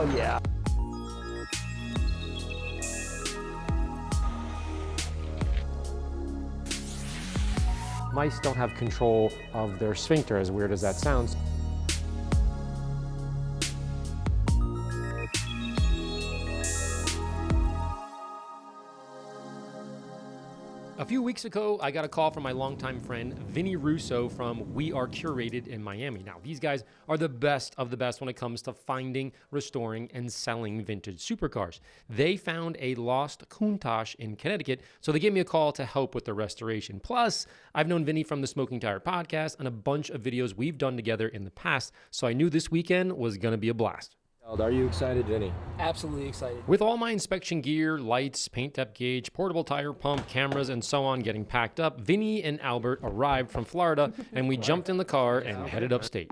hell yeah. Mice don't have control of their sphincter, as weird as that sounds. A few weeks ago, I got a call from my longtime friend, Vinny Russo from We Are Curated in Miami. Now, these guys are the best of the best when it comes to finding, restoring, and selling vintage supercars. They found a lost Countach in Connecticut, so they gave me a call to help with the restoration. Plus, I've known Vinny from the Smoking Tire podcast and a bunch of videos we've done together in the past, so I knew this weekend was going to be a blast. Are you excited, Vinny? Absolutely excited. With all my inspection gear, lights, paint depth gauge, portable tire pump, cameras, and so on getting packed up, Vinny and Albert arrived from Florida, and we jumped in the car and headed upstate.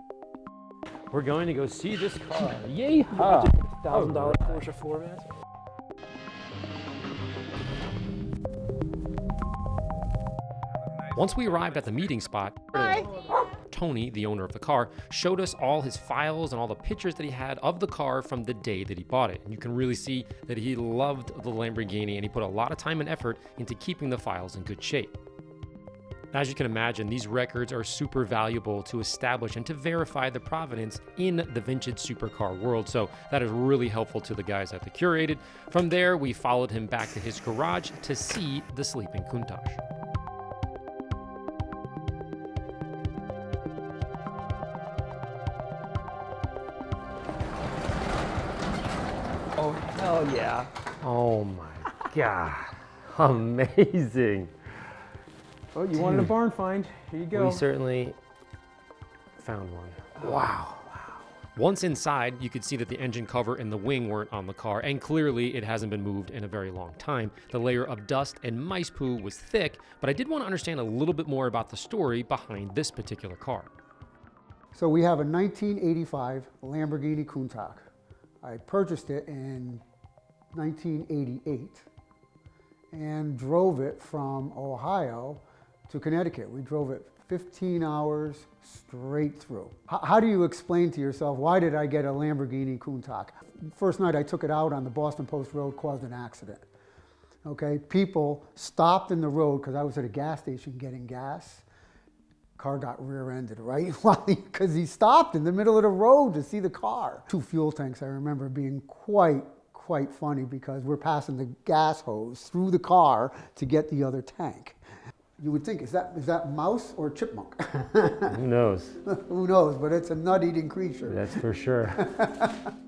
We're going to go see this car. Yeehaw! $1,000 Porsche format. Once we arrived at the meeting spot, Tony, the owner of the car, showed us all his files and all the pictures that he had of the car from the day that he bought it. And you can really see that he loved the Lamborghini and he put a lot of time and effort into keeping the files in good shape. As you can imagine, these records are super valuable to establish and to verify the provenance in the vintage supercar world. So that is really helpful to the guys at the Curated. From there, we followed him back to his garage to see the sleeping Countach. Oh, hell yeah. Oh my God, amazing. Oh, you wanted a barn find. Here you go. We certainly found one. Wow. Once inside, you could see that the engine cover and the wing weren't on the car, and clearly it hasn't been moved in a very long time. The layer of dust and mice poo was thick, but I did want to understand a little bit more about the story behind this particular car. So we have a 1985 Lamborghini Countach. I purchased it in 1988 and drove it from Ohio to Connecticut. We drove it 15 hours straight through. How do you explain to yourself, why did I get a Lamborghini Countach? First night I took it out on the Boston Post Road, caused an accident. Okay, people stopped in the road because I was at a gas station getting gas. Car got rear-ended, right? Because he stopped in the middle of the road to see the car. 2 fuel tanks, I remember being quite funny because we're passing the gas hose through the car to get the other tank. You would think, is that mouse or chipmunk? Who knows? Who knows, but it's a nut-eating creature. That's for sure.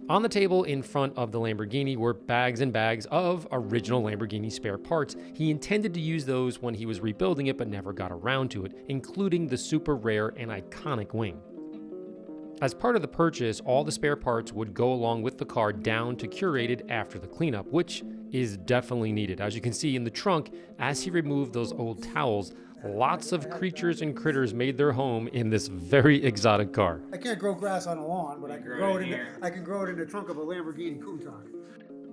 On the table in front of the Lamborghini were bags and bags of original Lamborghini spare parts. He intended to use those when he was rebuilding it, but never got around to it, including the super rare and iconic wing. As part of the purchase, all the spare parts would go along with the car down to Curated after the cleanup, which is definitely needed. As you can see in the trunk, as he removed those old towels, lots of creatures and critters made their home in this very exotic car. I can't grow grass on a lawn, but I can grow it in the trunk of a Lamborghini Countach.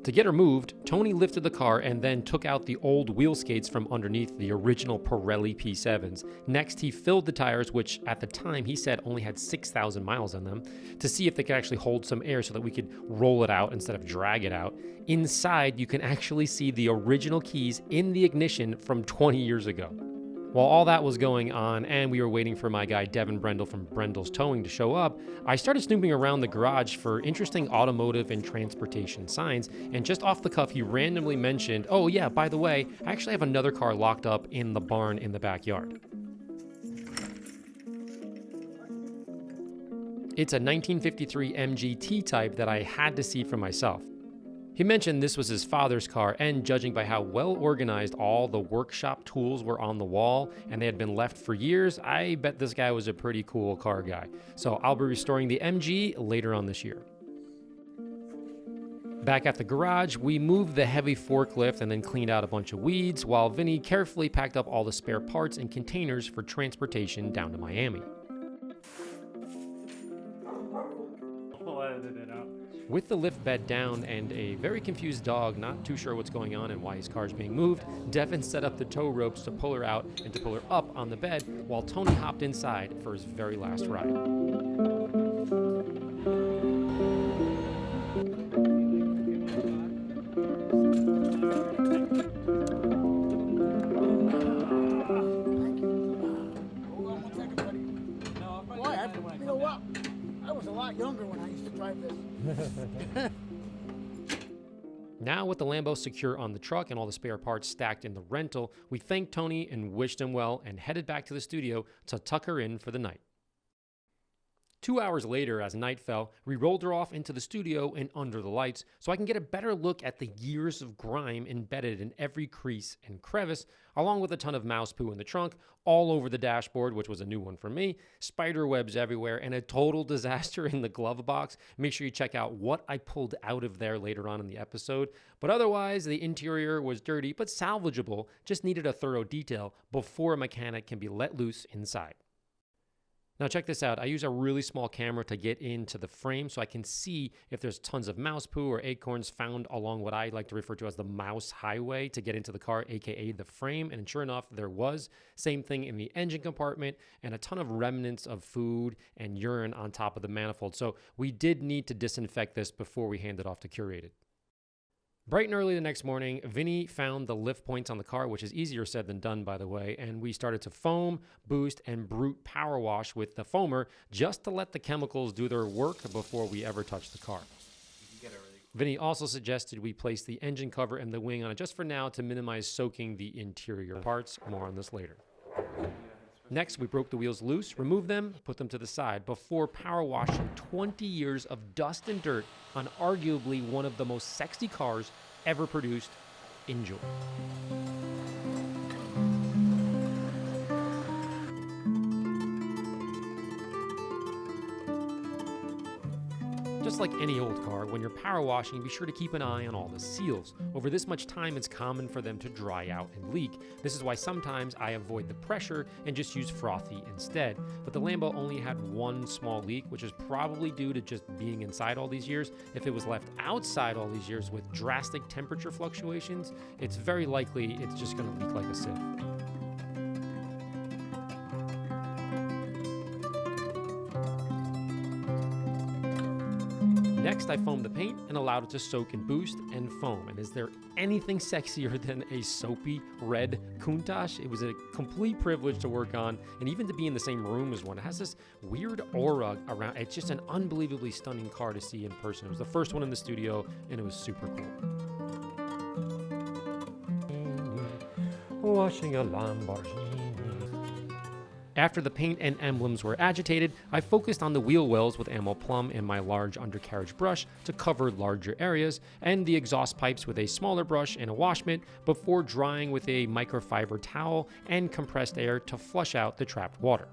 To get her moved, Tony lifted the car and then took out the old wheel skates from underneath the original Pirelli P7s. Next, he filled the tires, which at the time he said only had 6,000 miles on them, to see if they could actually hold some air so that we could roll it out instead of drag it out. Inside, you can actually see the original keys in the ignition from 20 years ago. While all that was going on and we were waiting for my guy Devin Brendel from Brendel's Towing to show up, I started snooping around the garage for interesting automotive and transportation signs, and just off the cuff he randomly mentioned, oh yeah, by the way, I actually have another car locked up in the barn in the backyard. It's a 1953 MG T-Type that I had to see for myself. He mentioned this was his father's car, and judging by how well organized all the workshop tools were on the wall and they had been left for years, I bet this guy was a pretty cool car guy. So I'll be restoring the MG later on this year. Back at the garage, we moved the heavy forklift and then cleaned out a bunch of weeds while Vinny carefully packed up all the spare parts and containers for transportation down to Miami. With the lift bed down and a very confused dog not too sure what's going on and why his car's being moved, Devin set up the tow ropes to pull her out and to pull her up on the bed while Tony hopped inside for his very last ride. younger when I used to drive this. Now with the Lambo secure on the truck and all the spare parts stacked in the rental, we thanked Tony and wished him well and headed back to the studio to tuck her in for the night. 2 hours later, as night fell, we rolled her off into the studio and under the lights so I can get a better look at the years of grime embedded in every crease and crevice, along with a ton of mouse poo in the trunk, all over the dashboard, which was a new one for me, spider webs everywhere, and a total disaster in the glove box. Make sure you check out what I pulled out of there later on in the episode. But otherwise, the interior was dirty but salvageable, just needed a thorough detail before a mechanic can be let loose inside. Now check this out. I use a really small camera to get into the frame so I can see if there's tons of mouse poo or acorns found along what I like to refer to as the mouse highway to get into the car, aka the frame. And sure enough, there was. Same thing in the engine compartment and a ton of remnants of food and urine on top of the manifold. So we did need to disinfect this before we hand it off to Curated. Bright and early the next morning, Vinny found the lift points on the car, which is easier said than done, by the way, and we started to foam, boost, and brute power wash with the foamer just to let the chemicals do their work before we ever touch the car. Vinny also suggested we place the engine cover and the wing on it just for now to minimize soaking the interior parts. More on this later. Next, we broke the wheels loose, removed them, put them to the side before power washing 20 years of dust and dirt on arguably one of the most sexy cars ever produced. Enjoy. Just like any old car, when you're power washing, be sure to keep an eye on all the seals. Over this much time, it's common for them to dry out and leak. This is why sometimes I avoid the pressure and just use frothy instead. But the Lambo only had one small leak, which is probably due to just being inside all these years. If it was left outside all these years with drastic temperature fluctuations, it's very likely it's just going to leak like a sieve. Next, I foamed the paint and allowed it to soak and boost and foam. And is there anything sexier than a soapy red Countach? It was a complete privilege to work on and even to be in the same room as one. It has this weird aura around. It's just an unbelievably stunning car to see in person. It was the first one in the studio and it was super cool. Washing a Lamborghini. After the paint and emblems were agitated, I focused on the wheel wells with ammo plum and my large undercarriage brush to cover larger areas, and the exhaust pipes with a smaller brush and a wash mitt before drying with a microfiber towel and compressed air to flush out the trapped water.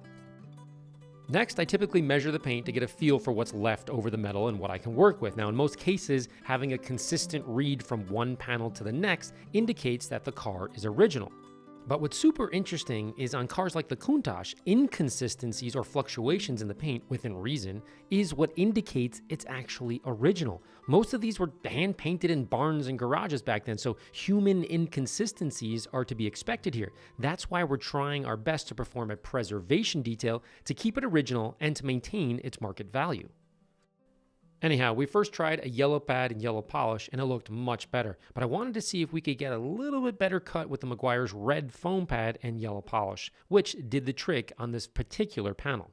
Next, I typically measure the paint to get a feel for what's left over the metal and what I can work with. Now, in most cases, having a consistent read from one panel to the next indicates that the car is original. But what's super interesting is on cars like the Countach, inconsistencies or fluctuations in the paint within reason is what indicates it's actually original. Most of these were hand painted in barns and garages back then, so human inconsistencies are to be expected here. That's why we're trying our best to perform a preservation detail to keep it original and to maintain its market value. Anyhow, we first tried a yellow pad and yellow polish and it looked much better, but I wanted to see if we could get a little bit better cut with the Meguiar's red foam pad and yellow polish, which did the trick on this particular panel.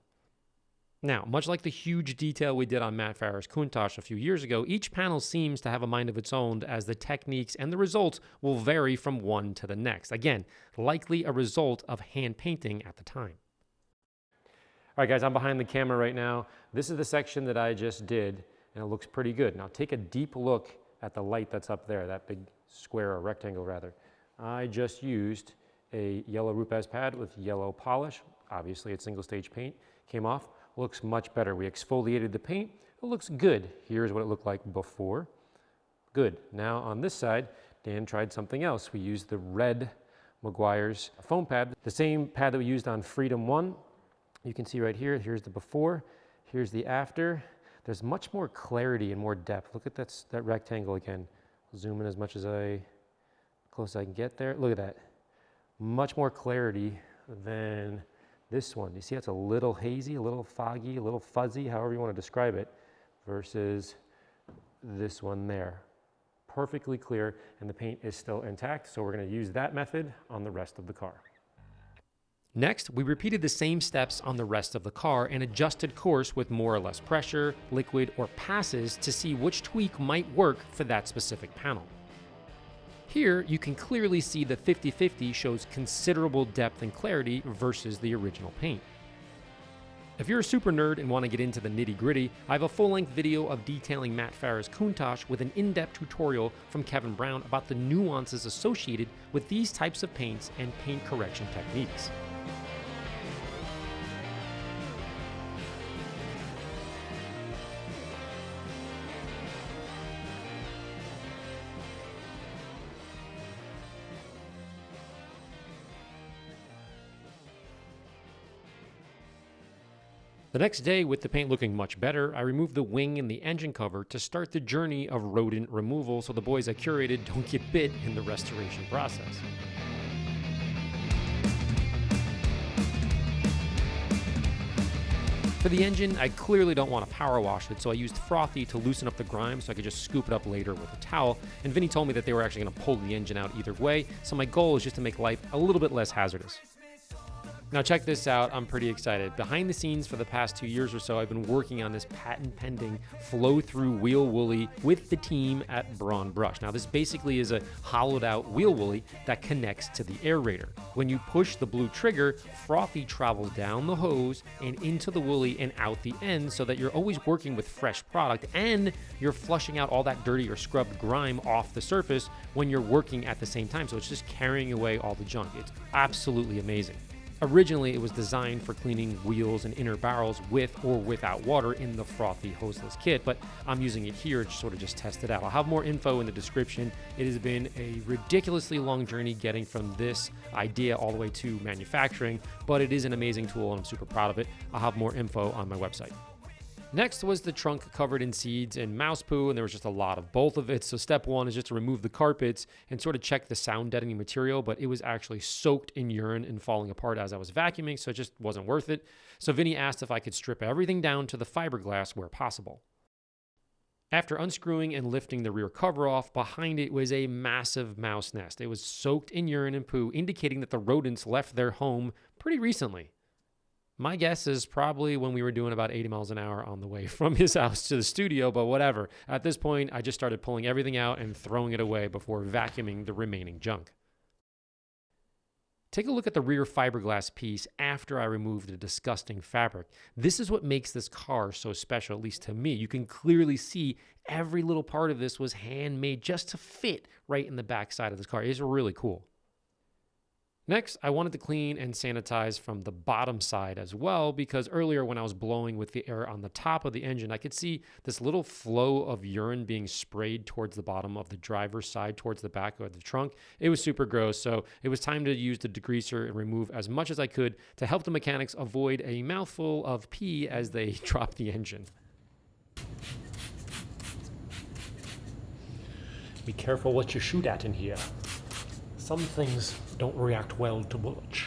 Now, much like the huge detail we did on Matt Farah's Countach a few years ago, each panel seems to have a mind of its own as the techniques and the results will vary from one to the next. Again, likely a result of hand painting at the time. All right, guys, I'm behind the camera right now. This is the section that I just did. And it looks pretty good. Now take a deep look at the light that's up there, that big square or rectangle rather. I just used a yellow Rupes pad with yellow polish. Obviously it's single stage paint. Came off, looks much better. We exfoliated the paint, it looks good. Here's what it looked like before. Good. Now on this side, Dan tried something else. We used the red Meguiar's foam pad, the same pad that we used on Freedom 1. You can see right here, here's the before, here's the after. There's much more clarity and more depth. Look at that rectangle again. I'll zoom in as much as close as I can get there. Look at that. Much more clarity than this one. You see it's a little hazy, a little foggy, a little fuzzy, however you want to describe it, versus this one there. Perfectly clear, and the paint is still intact, so we're going to use that method on the rest of the car. Next, we repeated the same steps on the rest of the car and adjusted course with more or less pressure, liquid, or passes to see which tweak might work for that specific panel. Here, you can clearly see the 50/50 shows considerable depth and clarity versus the original paint. If you're a super nerd and want to get into the nitty-gritty, I have a full-length video of detailing Matt Farah's Countach with an in-depth tutorial from Kevin Brown about the nuances associated with these types of paints and paint correction techniques. The next day, with the paint looking much better, I removed the wing and the engine cover to start the journey of rodent removal so the boys at Curated don't get bit in the restoration process. For the engine, I clearly don't want to power wash it, so I used Frothy to loosen up the grime so I could just scoop it up later with a towel, and Vinny told me that they were actually going to pull the engine out either way, so my goal is just to make life a little bit less hazardous. Now check this out, I'm pretty excited. Behind the scenes for the past 2 years or so, I've been working on this patent-pending flow-through wheel woolly with the team at Braun Brush. Now this basically is a hollowed-out wheel woolly that connects to the aerator. When you push the blue trigger, Frothy travels down the hose and into the woolly and out the end so that you're always working with fresh product and you're flushing out all that dirty or scrubbed grime off the surface when you're working at the same time. So it's just carrying away all the junk. It's absolutely amazing. Originally, it was designed for cleaning wheels and inner barrels with or without water in the Frothy hoseless kit, but I'm using it here to sort of just test it out. I'll have more info in the description. It has been a ridiculously long journey getting from this idea all the way to manufacturing, but it is an amazing tool and I'm super proud of it. I'll have more info on my website. Next was the trunk covered in seeds and mouse poo, and there was just a lot of both of it. So step one is just to remove the carpets and sort of check the sound deadening material, but it was actually soaked in urine and falling apart as I was vacuuming, so it just wasn't worth it. So Vinny asked if I could strip everything down to the fiberglass where possible. After unscrewing and lifting the rear cover off, behind it was a massive mouse nest. It was soaked in urine and poo, indicating that the rodents left their home pretty recently. My guess is probably when we were doing about 80 miles an hour on the way from his house to the studio, but whatever. At this point, I just started pulling everything out and throwing it away before vacuuming the remaining junk. Take a look at the rear fiberglass piece after I removed the disgusting fabric. This is what makes this car so special, at least to me. You can clearly see every little part of this was handmade just to fit right in the back side of this car. It's really cool. Next, I wanted to clean and sanitize from the bottom side as well, because earlier when I was blowing with the air on the top of the engine, I could see this little flow of urine being sprayed towards the bottom of the driver's side, towards the back of the trunk. It was super gross, so it was time to use the degreaser and remove as much as I could to help the mechanics avoid a mouthful of pee as they drop the engine. Be careful what you shoot at in here. Some things don't react well to bullets.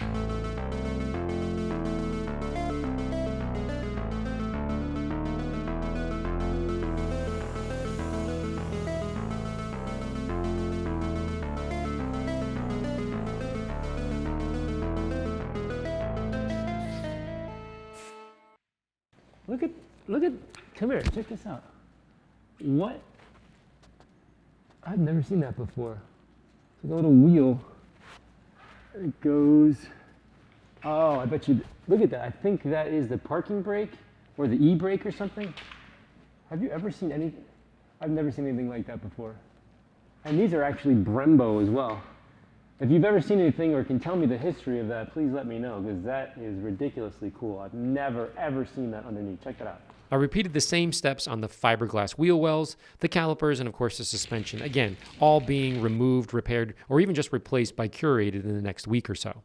Look at, come here, check this out. What? I've never seen that before. It's a little wheel. It goes, oh, I bet you, look at that. I think that is the parking brake or the e-brake or something. Have you ever seen anything? I've never seen anything like that before. And these are actually Brembo as well. If you've ever seen anything or can tell me the history of that, please let me know, because that is ridiculously cool. I've never, ever seen that underneath. Check that out. I repeated the same steps on the fiberglass wheel wells, the calipers, and of course the suspension. Again, all being removed, repaired, or even just replaced by Curated in the next week or so.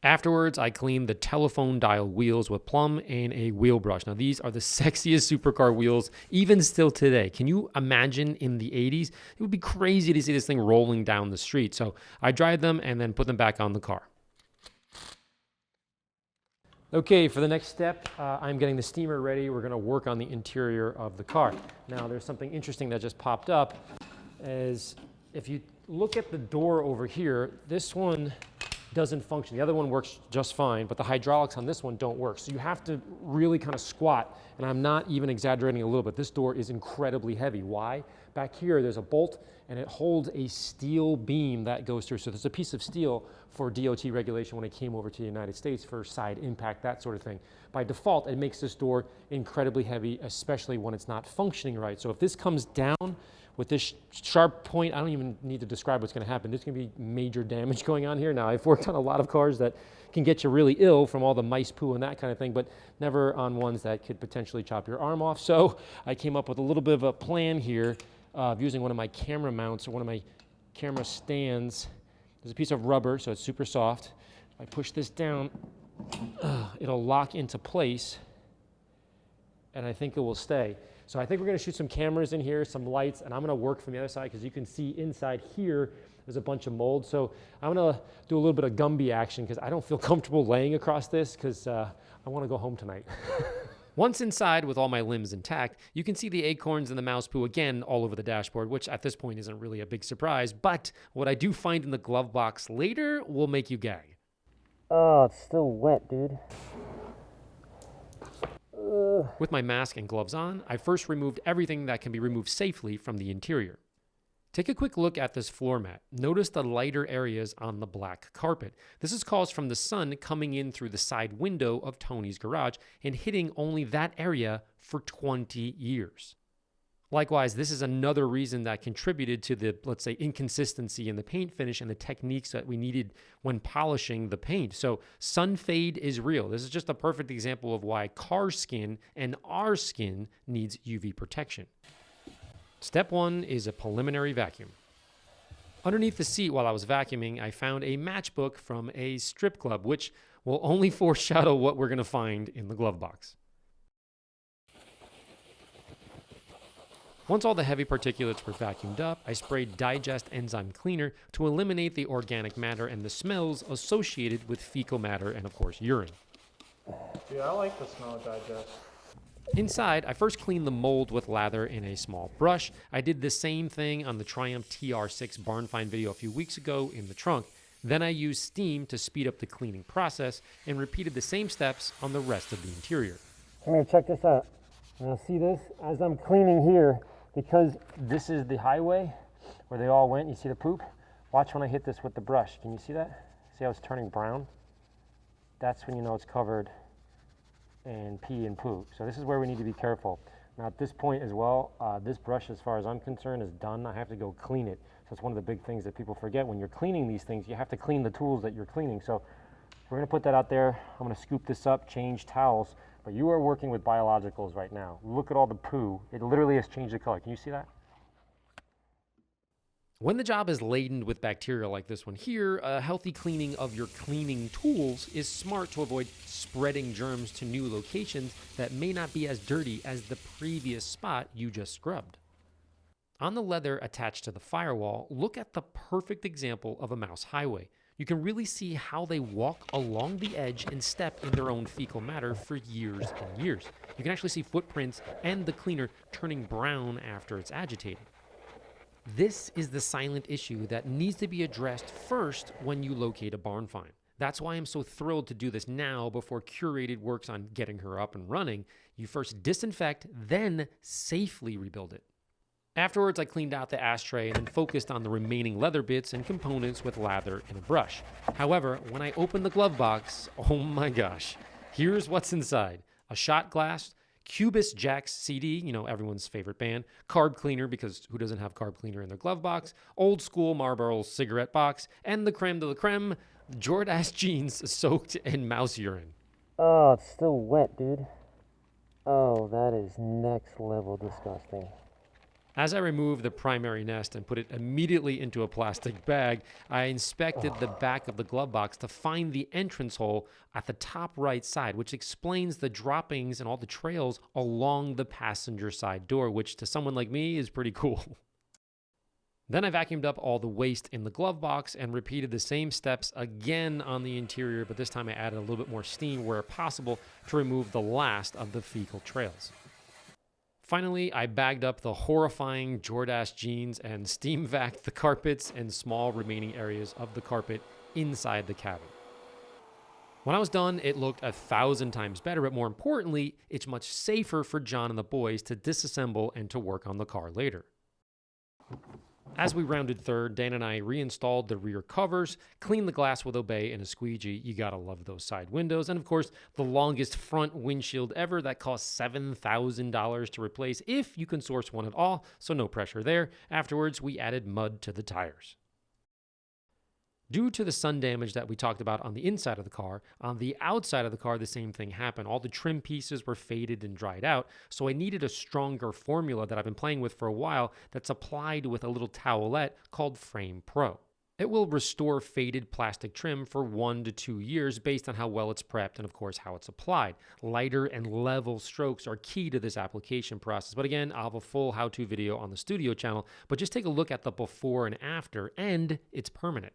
Afterwards, I cleaned the telephone dial wheels with Plum and a wheel brush. Now, these are the sexiest supercar wheels, even still today. Can you imagine in the 80s? It would be crazy to see this thing rolling down the street. So I dried them and then put them back on the car. Okay, for the next step, I'm getting the steamer ready. We're gonna work on the interior of the car. Now, there's something interesting that just popped up, is if you look at the door over here, this one doesn't function. The other one works just fine, but the hydraulics on this one don't work. So you have to really kind of squat, and I'm not even exaggerating a little bit. This door is incredibly heavy. Why? Back here, there's a bolt, and it holds a steel beam that goes through. So there's a piece of steel for DOT regulation when it came over to the United States for side impact, that sort of thing. By default, it makes this door incredibly heavy, especially when it's not functioning right. So if this comes down with this sharp point, I don't even need to describe what's going to happen. There's going to be major damage going on here. Now, I've worked on a lot of cars that can get you really ill from all the mice poo and that kind of thing, but never on ones that could potentially chop your arm off. So I came up with a little bit of a plan here of using one of my camera mounts or one of my camera stands. There's a piece of rubber, so it's super soft. If I push this down, it'll lock into place, and I think it will stay. So I think we're gonna shoot some cameras in here, some lights, and I'm gonna work from the other side because you can see inside here, there's a bunch of mold. So I'm gonna do a little bit of Gumby action because I don't feel comfortable laying across this because I wanna go home tonight. Once inside with all my limbs intact, you can see the acorns and the mouse poo again all over the dashboard, which at this point isn't really a big surprise, but what I do find in the glove box later will make you gag. Oh, it's still wet, dude. With my mask and gloves on, I first removed everything that can be removed safely from the interior. Take a quick look at this floor mat. Notice the lighter areas on the black carpet. This is caused from the sun coming in through the side window of Tony's garage and hitting only that area for 20 years. Likewise, this is another reason that contributed to the, let's say, inconsistency in the paint finish and the techniques that we needed when polishing the paint. So sun fade is real. This is just a perfect example of why car skin and our skin needs UV protection. Step one is a preliminary vacuum. Underneath the seat while I was vacuuming, I found a matchbook from a strip club, which will only foreshadow what we're going to find in the glove box. Once all the heavy particulates were vacuumed up, I sprayed Digest enzyme cleaner to eliminate the organic matter and the smells associated with fecal matter and, of course, urine. Yeah, I like the smell of Digest. Inside, I first cleaned the mold with lather in a small brush. I did the same thing on the Triumph TR6 barn find video a few weeks ago in the trunk. Then I used steam to speed up the cleaning process and repeated the same steps on the rest of the interior. Come here, check this out. Now see this? As I'm cleaning here, because this is the highway where they all went, you see the poop? Watch when I hit this with the brush. Can you see that? See how it's turning brown? That's when you know it's covered in pee and poo. So this is where we need to be careful. Now at this point as well, this brush, as far as I'm concerned, is done. I have to go clean it. So it's one of the big things that people forget. When you're cleaning these things, you have to clean the tools that you're cleaning. So we're gonna put that out there. I'm gonna scoop this up, change towels, but you are working with biologicals right now. Look at all the poo. It literally has changed the color. Can you see that? When the job is laden with bacteria like this one here, a healthy cleaning of your cleaning tools is smart to avoid spreading germs to new locations that may not be as dirty as the previous spot you just scrubbed. On the leather attached to the firewall, look at the perfect example of a mouse highway. You can really see how they walk along the edge and step in their own fecal matter for years and years. You can actually see footprints and the cleaner turning brown after it's agitated. This is the silent issue that needs to be addressed first when you locate a barn find. That's why I'm so thrilled to do this now before Curated works on getting her up and running. You first disinfect, then safely rebuild it. Afterwards, I cleaned out the ashtray and then focused on the remaining leather bits and components with lather and a brush. However, when I opened the glove box, oh my gosh, here's what's inside. A shot glass, Cubis Jack's CD, you know, everyone's favorite band, carb cleaner, because who doesn't have carb cleaner in their glove box, old school Marlboro cigarette box, and the creme de la creme, Jordache jeans soaked in mouse urine. Oh, it's still wet, dude. Oh, that is next level disgusting. As I removed the primary nest and put it immediately into a plastic bag, I inspected the back of the glove box to find the entrance hole at the top right side, which explains the droppings and all the trails along the passenger side door, which to someone like me is pretty cool. Then I vacuumed up all the waste in the glove box and repeated the same steps again on the interior, but this time I added a little bit more steam where possible to remove the last of the fecal trails. Finally, I bagged up the horrifying Jordache jeans and steam vacked the carpets and small remaining areas of the carpet inside the cabin. When I was done, it looked 1,000 times better, but more importantly, it's much safer for John and the boys to disassemble and to work on the car later. As we rounded third, Dan and I reinstalled the rear covers, cleaned the glass with Obey and a squeegee. You gotta love those side windows. And of course, the longest front windshield ever that cost $7,000 to replace if you can source one at all, so no pressure there. Afterwards, we added mud to the tires. Due to the sun damage that we talked about on the inside of the car, on the outside of the car, the same thing happened. All the trim pieces were faded and dried out, so I needed a stronger formula that I've been playing with for a while that's applied with a little towelette called Frame Pro. It will restore faded plastic trim for 1 to 2 years based on how well it's prepped and, of course, how it's applied. Lighter and level strokes are key to this application process. But again, I'll have a full how-to video on the studio channel, but just take a look at the before and after, and it's permanent.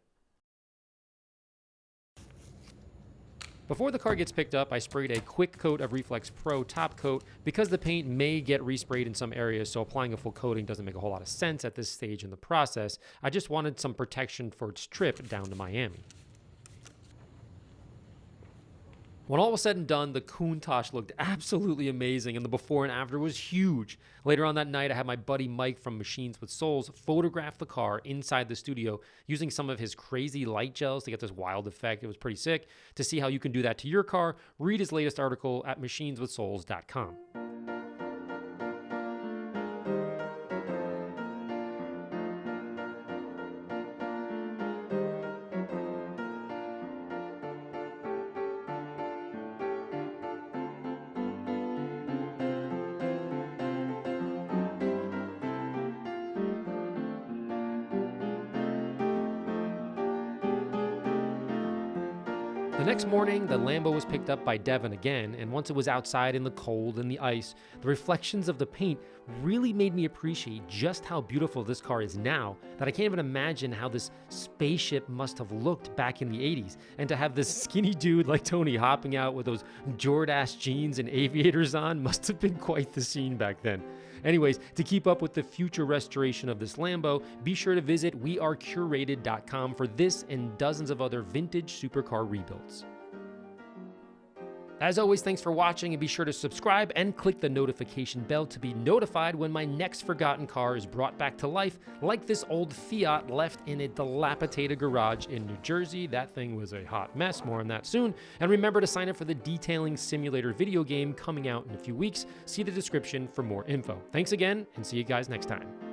Before the car gets picked up, I sprayed a quick coat of Reflex Pro top coat because the paint may get resprayed in some areas, so applying a full coating doesn't make a whole lot of sense at this stage in the process. I just wanted some protection for its trip down to Miami. When all was said and done, the Countach looked absolutely amazing, and the before and after was huge. Later on that night, I had my buddy Mike from Machines with Souls photograph the car inside the studio using some of his crazy light gels to get this wild effect. It was pretty sick. To see how you can do that to your car, read his latest article at machineswithsouls.com. The next morning, the Lambo was picked up by Devin again, and once it was outside in the cold and the ice, the reflections of the paint really made me appreciate just how beautiful this car is now, that I can't even imagine how this spaceship must have looked back in the 80s. And to have this skinny dude like Tony hopping out with those Jordache jeans and aviators on must have been quite the scene back then. Anyways, to keep up with the future restoration of this Lambo, be sure to visit wearecurated.com for this and dozens of other vintage supercar rebuilds. As always, thanks for watching, and be sure to subscribe and click the notification bell to be notified when my next forgotten car is brought back to life, like this old Fiat left in a dilapidated garage in New Jersey. That thing was a hot mess. More on that soon. And remember to sign up for the Detailing Simulator video game coming out in a few weeks. See the description for more info. Thanks again, and see you guys next time.